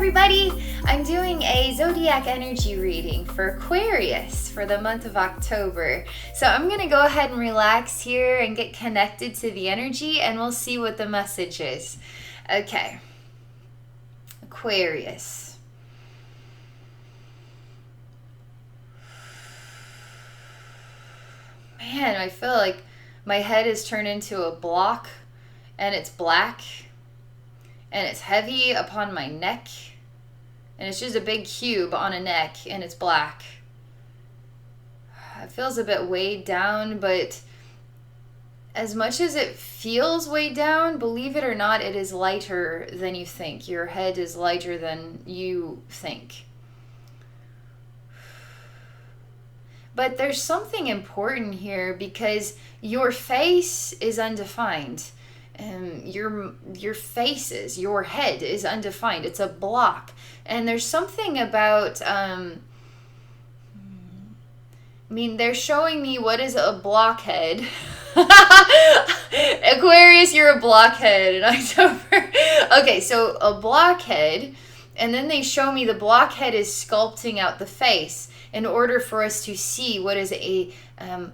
everybody! I'm doing a Zodiac energy reading for Aquarius for the month of October. So I'm going to go ahead and relax here and get connected to the energy, and we'll see what the message is. Okay. Aquarius. Man, I feel like my head is turned into a block, and it's black, and it's heavy upon my neck, and it's just a big cube on a neck, and it's black. It feels a bit weighed down, but as much as it feels weighed down, believe it or not, it is lighter than you think. Your head is lighter than you think. But there's something important here because your face is undefined. Your faces, your head is undefined. It's a block. And there's something about, they're showing me what is a blockhead. Aquarius, you're a blockhead in October. Okay, so a blockhead, and then they show me the blockhead is sculpting out the face in order for us to see what is a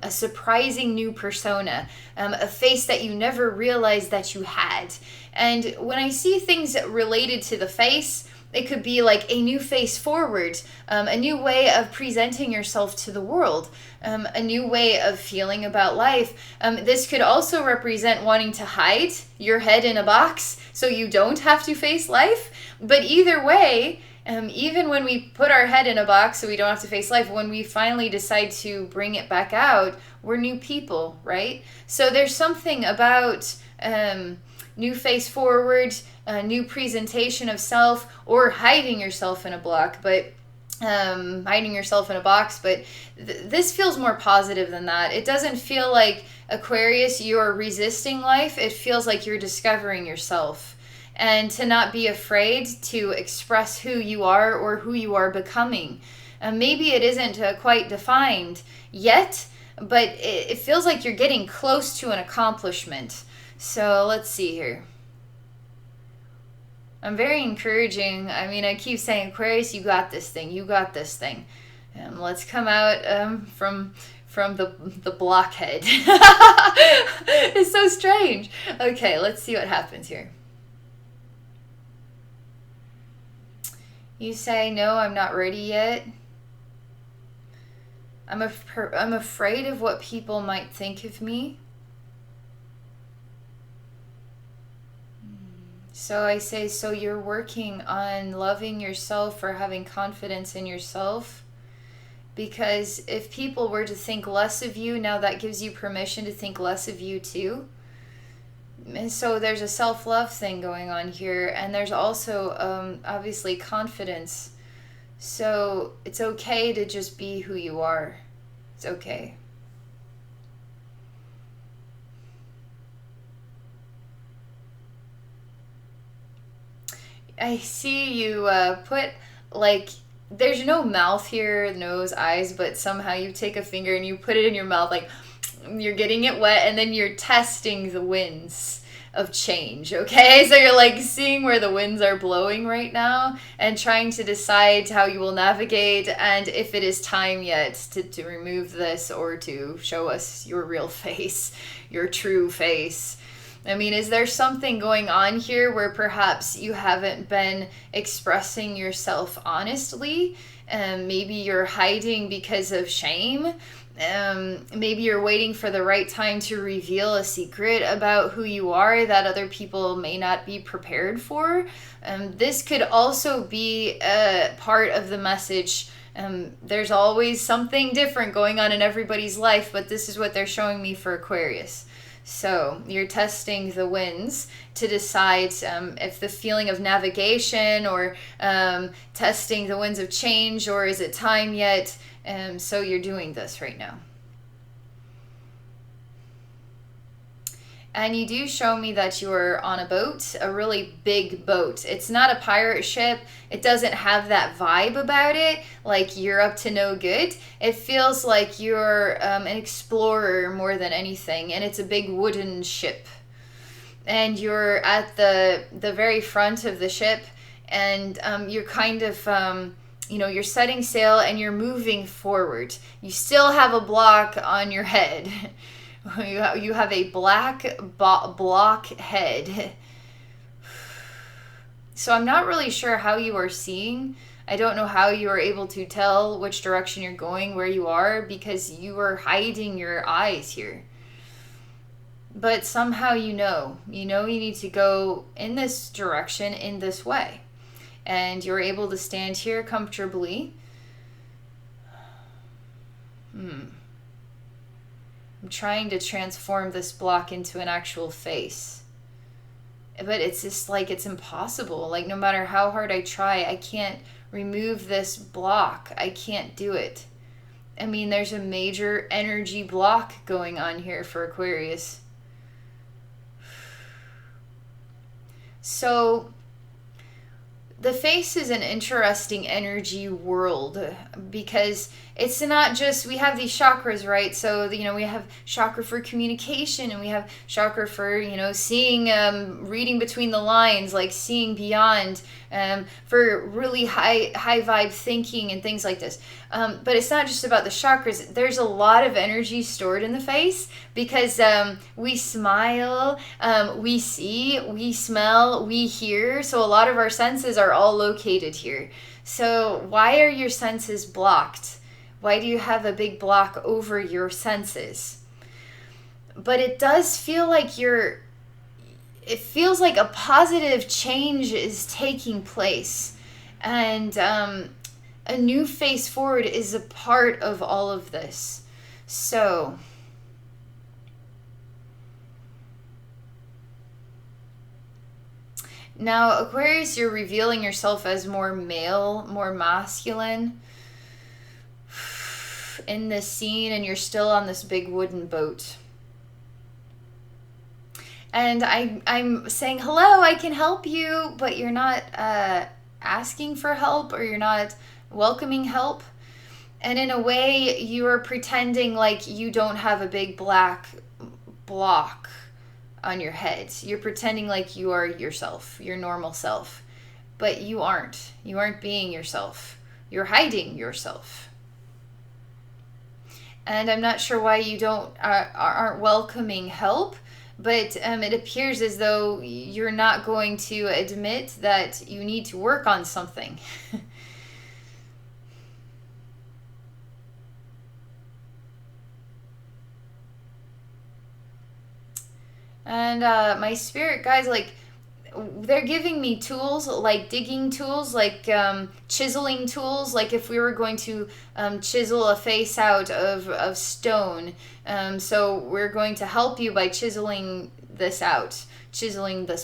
surprising new persona, a face that you never realized that you had. And when I see things related to the face, it could be like a new face forward, a new way of presenting yourself to the world, a new way of feeling about life. This could also represent wanting to hide your head in a box so you don't have to face life. But either way, even when we put our head in a box so we don't have to face life, when we finally decide to bring it back out, we're new people, right? So there's something about new face forward, new presentation of self, or hiding yourself in a block, but hiding yourself in a box. But this feels more positive than that. It doesn't feel like, Aquarius, you're resisting life. It feels like you're discovering yourself. And to not be afraid to express who you are or who you are becoming. Maybe it isn't quite defined yet, but it feels like you're getting close to an accomplishment. So let's see here. I'm very encouraging. I keep saying, Aquarius, you got this thing. You got this thing. Let's come out from the blockhead. It's so strange. Okay, let's see what happens here. You say, no, I'm not ready yet. I'm afraid of what people might think of me. So I say, so you're working on loving yourself or having confidence in yourself? Because if people were to think less of you, now that gives you permission to think less of you too. And so there's a self-love thing going on here, and there's also obviously confidence. So it's okay to just be who you are. It's okay. I see you put, there's no mouth here, nose, eyes, but somehow you take a finger and you put it in your mouth, like you're getting it wet, and then you're testing the winds of change, okay? So you're seeing where the winds are blowing right now and trying to decide how you will navigate and if it is time yet to remove this or to show us your real face, your true face. Is there something going on here where perhaps you haven't been expressing yourself honestly? Maybe you're hiding because of shame. Maybe you're waiting for the right time to reveal a secret about who you are that other people may not be prepared for. This could also be a part of the message. There's always something different going on in everybody's life, but this is what they're showing me for Aquarius. So you're testing the winds to decide if the feeling of navigation or testing the winds of change, or is it time yet? So you're doing this right now. And you do show me that you're on a boat, a really big boat. It's not a pirate ship. It doesn't have that vibe about it, like you're up to no good. It feels like you're an explorer more than anything, and it's a big wooden ship. And you're at the very front of the ship, and you're kind of you're setting sail and you're moving forward. You still have a block on your head. You have a black block head. So I'm not really sure how you are seeing. I don't know how you are able to tell which direction you're going, where you are, because you are hiding your eyes here. But somehow you know you need to go in this direction, in this way. And you're able to stand here comfortably. I'm trying to transform this block into an actual face. But it's just like, it's impossible. Like, no matter how hard I try, I can't remove this block. I can't do it. I mean, there's a major energy block going on here for Aquarius. So the face is an interesting energy world, because it's not just, we have these chakras, right? So, we have chakra for communication, and we have chakra for, seeing, reading between the lines, like seeing beyond, for really high vibe thinking and things like this. But it's not just about the chakras. There's a lot of energy stored in the face, because we smile, we see, we smell, we hear. So a lot of our senses are all located here. So why are your senses blocked? Why do you have a big block over your senses? But it does feel like it feels like a positive change is taking place. And a new face forward is a part of all of this. So now, Aquarius, you're revealing yourself as more male, more masculine in this scene, and you're still on this big wooden boat. And I'm saying, hello, I can help you, but you're not asking for help, or you're not welcoming help. And in a way, you are pretending like you don't have a big black block on your head. You're pretending like you are yourself, your normal self. But you aren't. You aren't being yourself. You're hiding yourself. And I'm not sure why you aren't welcoming help, but it appears as though you're not going to admit that you need to work on something. And my spirit guides, like, they're giving me tools, like digging tools, like chiseling tools, like if we were going to chisel a face out of stone. So we're going to help you by chiseling this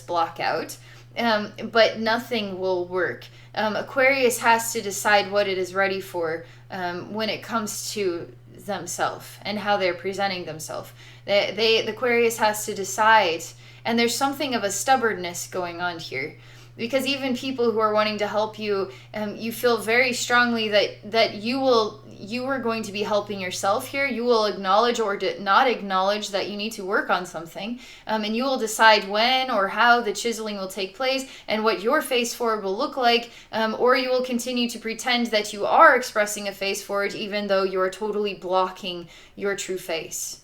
block out. But nothing will work. Aquarius has to decide what it is ready for when it comes to themselves and how they're presenting themselves. The Aquarius has to decide, and there's something of a stubbornness going on here, because even people who are wanting to help you, you feel very strongly that you are going to be helping yourself here. You will acknowledge or not acknowledge that you need to work on something, and you will decide when or how the chiseling will take place and what your face forward will look like, or you will continue to pretend that you are expressing a face forward even though you are totally blocking your true face.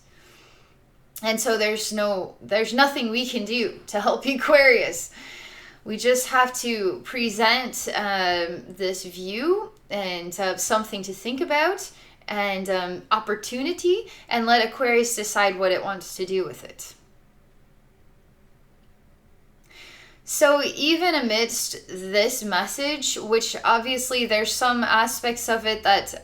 And so there's nothing we can do to help Aquarius. We just have to present this view and something to think about, and opportunity, and let Aquarius decide what it wants to do with it. So even amidst this message, which obviously there's some aspects of it that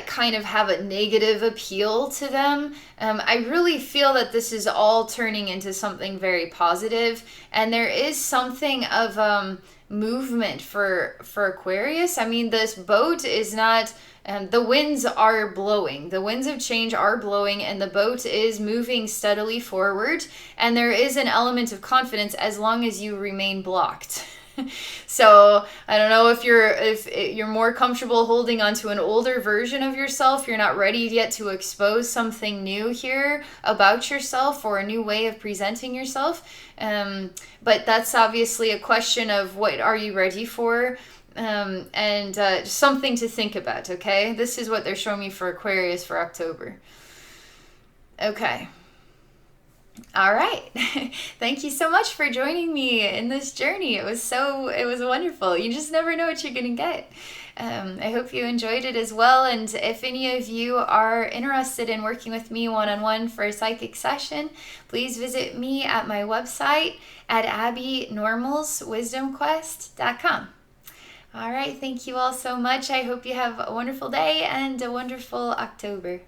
kind of have a negative appeal to them, I really feel that this is all turning into something very positive, and there is something of movement for Aquarius. I mean, this boat is not, the winds are blowing, the winds of change are blowing, and the boat is moving steadily forward, and there is an element of confidence as long as you remain blocked. So I don't know if you're more comfortable holding on to an older version of yourself. You're not ready yet to expose something new here about yourself or a new way of presenting yourself. But that's obviously a question of what are you ready for, and something to think about. Okay, this is what they're showing me for Aquarius for October. Okay. All right. Thank you so much for joining me in this journey. It was wonderful. You just never know what you're going to get. I hope you enjoyed it as well. And if any of you are interested in working with me one-on-one for a psychic session, please visit me at my website at abbeynormalswisdomquest.com. All right. Thank you all so much. I hope you have a wonderful day and a wonderful October.